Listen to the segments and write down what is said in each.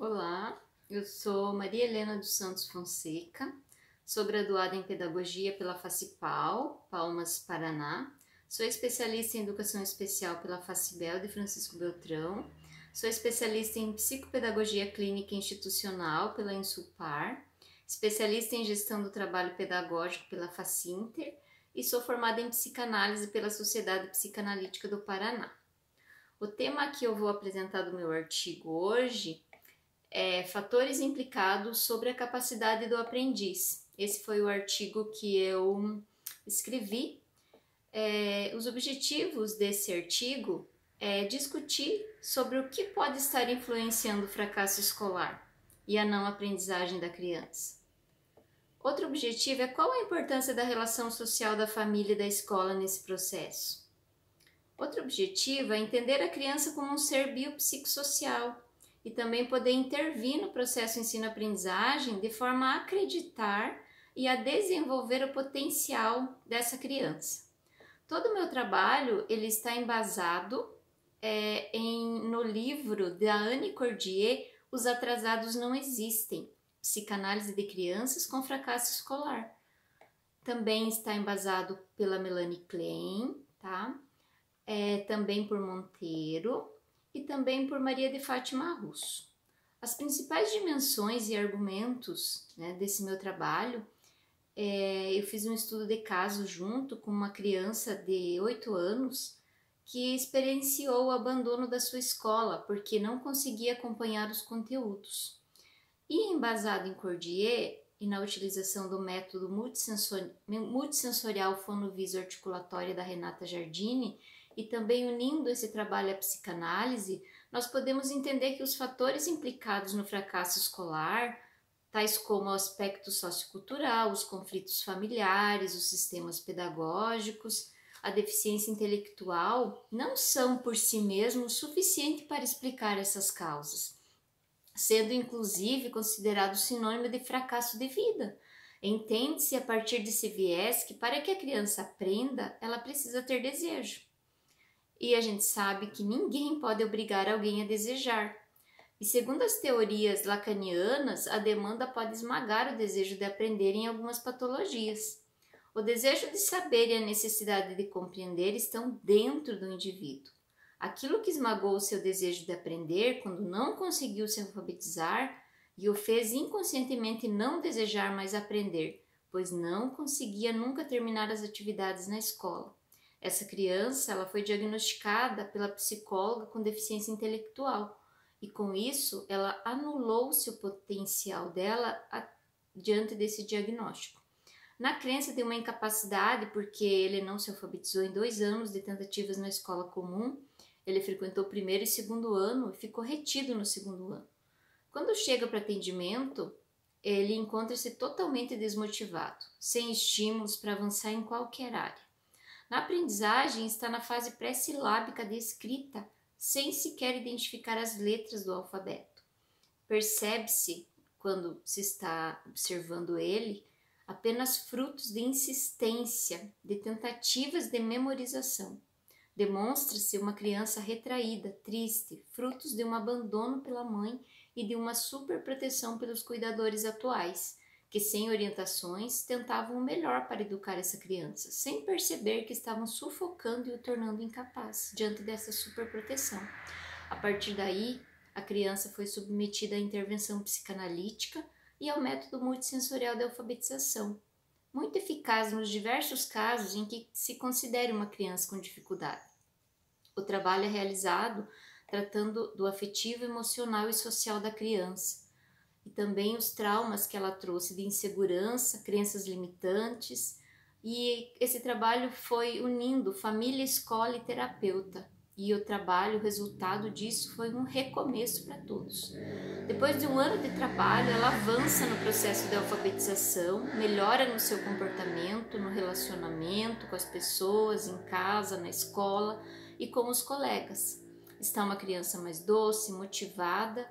Olá, eu sou Maria Helena dos Santos Fonseca, sou graduada em Pedagogia pela Facipal, Palmas, Paraná, sou especialista em Educação Especial pela Facibel de Francisco Beltrão, sou especialista em Psicopedagogia Clínica Institucional pela Insulpar, especialista em Gestão do Trabalho Pedagógico pela Facinter e sou formada em Psicanálise pela Sociedade Psicanalítica do Paraná. O tema que eu vou apresentar do meu artigo hoje fatores implicados sobre a capacidade do aprendiz. Esse foi o artigo que eu escrevi. Os objetivos desse artigo é discutir sobre o que pode estar influenciando o fracasso escolar e a não aprendizagem da criança. Outro objetivo é qual a importância da relação social da família e da escola nesse processo. Outro objetivo é entender a criança como um ser biopsicossocial e também poder intervir no processo ensino-aprendizagem de forma a acreditar e a desenvolver o potencial dessa criança. Todo o meu trabalho ele está embasado no livro da Anne Cordier, Os Atrasados Não Existem, Psicanálise de Crianças com Fracasso Escolar. Também está embasado pela Melanie Klein, tá? Também por Monteiro e também por Maria de Fátima Russo. As principais dimensões e argumentos, desse meu trabalho, eu fiz um estudo de caso junto com uma criança de 8 anos que experienciou o abandono da sua escola porque não conseguia acompanhar os conteúdos. E embasado em Cordier e na utilização do método multissensorial fonoviso-articulatório da Renata Giardini, e também unindo esse trabalho à psicanálise, nós podemos entender que os fatores implicados no fracasso escolar, tais como o aspecto sociocultural, os conflitos familiares, os sistemas pedagógicos, a deficiência intelectual, não são por si mesmos suficiente para explicar essas causas, sendo inclusive considerado sinônimo de fracasso de vida. Entende-se a partir desse viés que para que a criança aprenda, ela precisa ter desejo. E a gente sabe que ninguém pode obrigar alguém a desejar. E segundo as teorias lacanianas, a demanda pode esmagar o desejo de aprender em algumas patologias. O desejo de saber e a necessidade de compreender estão dentro do indivíduo. Aquilo que esmagou o seu desejo de aprender quando não conseguiu se alfabetizar e o fez inconscientemente não desejar mais aprender, pois não conseguia nunca terminar as atividades na escola. Essa criança ela foi diagnosticada pela psicóloga com deficiência intelectual e com isso ela anulou-se o potencial dela diante desse diagnóstico. Na crença de uma incapacidade, porque ele não se alfabetizou em 2 anos de tentativas na escola comum, ele frequentou o 1º e 2º ano e ficou retido no 2º ano. Quando chega para atendimento, ele encontra-se totalmente desmotivado, sem estímulos para avançar em qualquer área. Na aprendizagem, está na fase pré-silábica de escrita, sem sequer identificar as letras do alfabeto. Percebe-se, quando se está observando ele, apenas frutos de insistência, de tentativas de memorização. Demonstra-se uma criança retraída, triste, frutos de um abandono pela mãe e de uma superproteção pelos cuidadores atuais, que sem orientações tentavam o melhor para educar essa criança, sem perceber que estavam sufocando e o tornando incapaz diante dessa superproteção. A partir daí, a criança foi submetida à intervenção psicanalítica e ao método multissensorial de alfabetização, muito eficaz nos diversos casos em que se considere uma criança com dificuldade. O trabalho é realizado tratando do afetivo, emocional e social da criança, e também os traumas que ela trouxe de insegurança, crenças limitantes, e esse trabalho foi unindo família, escola e terapeuta, e o resultado disso foi um recomeço para todos. Depois de 1 ano de trabalho, ela avança no processo de alfabetização, melhora no seu comportamento, no relacionamento com as pessoas, em casa, na escola e com os colegas. Está uma criança mais doce, motivada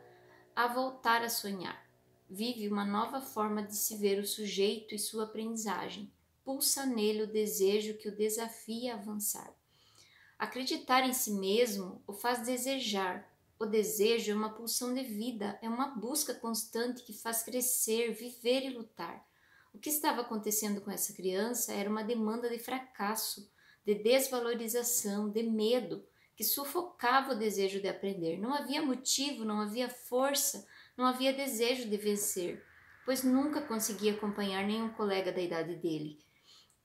a voltar a sonhar. Vive uma nova forma de se ver o sujeito e sua aprendizagem. Pulsa nele o desejo que o desafia a avançar. Acreditar em si mesmo o faz desejar, O desejo é uma pulsão de vida, é uma busca constante que faz crescer, viver e lutar. O que estava acontecendo com essa criança era uma demanda de fracasso, de desvalorização, de medo, que sufocava o desejo de aprender. Não havia motivo, não havia força, não havia desejo de vencer, pois nunca conseguia acompanhar nenhum colega da idade dele.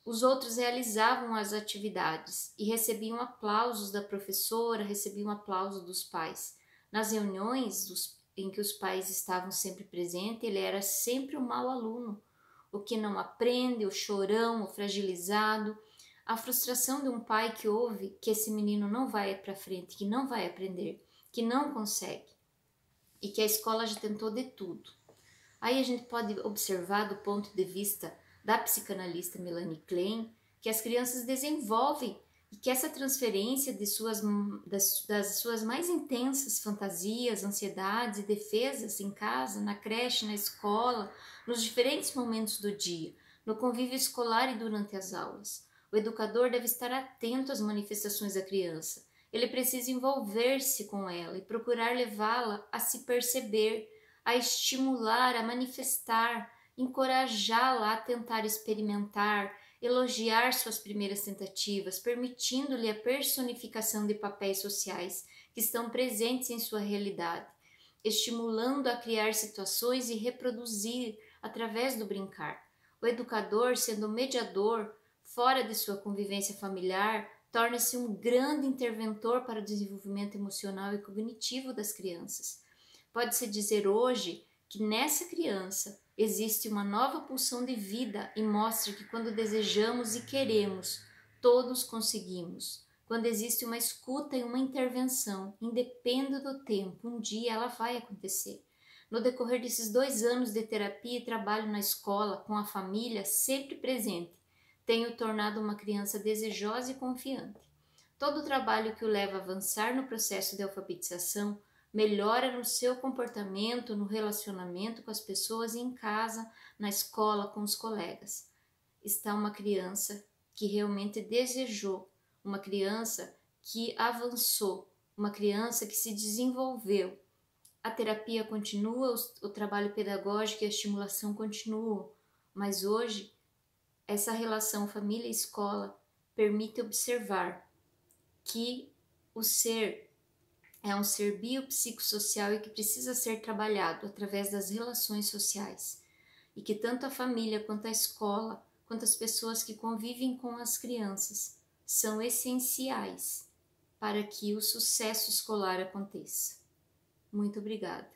Os outros realizavam as atividades e recebiam aplausos da professora, recebiam aplausos dos pais. Nas reuniões em que os pais estavam sempre presentes, ele era sempre o mau aluno, o que não aprende, o chorão, o fragilizado. A frustração de um pai que ouve que esse menino não vai para frente, que não vai aprender, que não consegue e que a escola já tentou de tudo. Aí a gente pode observar do ponto de vista da psicanalista Melanie Klein que as crianças desenvolvem e que essa transferência das suas mais intensas fantasias, ansiedades e defesas em casa, na creche, na escola, nos diferentes momentos do dia, no convívio escolar e durante as aulas. O educador deve estar atento às manifestações da criança. Ele precisa envolver-se com ela e procurar levá-la a se perceber, a estimular, a manifestar, encorajá-la a tentar experimentar, elogiar suas primeiras tentativas, permitindo-lhe a personificação de papéis sociais que estão presentes em sua realidade, estimulando a criar situações e reproduzir através do brincar. O educador, sendo mediador fora de sua convivência familiar, torna-se um grande interventor para o desenvolvimento emocional e cognitivo das crianças. Pode-se dizer hoje que nessa criança existe uma nova pulsão de vida e mostra que quando desejamos e queremos, todos conseguimos. Quando existe uma escuta e uma intervenção, independente do tempo, um dia ela vai acontecer. No decorrer desses 2 anos de terapia e trabalho na escola, com a família sempre presente, tenho tornado uma criança desejosa e confiante. Todo o trabalho que o leva a avançar no processo de alfabetização melhora no seu comportamento, no relacionamento com as pessoas em casa, na escola, com os colegas. Está uma criança que realmente desejou, uma criança que avançou, uma criança que se desenvolveu. A terapia continua, o trabalho pedagógico e a estimulação continuam, mas hoje essa relação família-escola permite observar que o ser é um ser biopsicossocial e que precisa ser trabalhado através das relações sociais. E que tanto a família quanto a escola, quanto as pessoas que convivem com as crianças, são essenciais para que o sucesso escolar aconteça. Muito obrigada.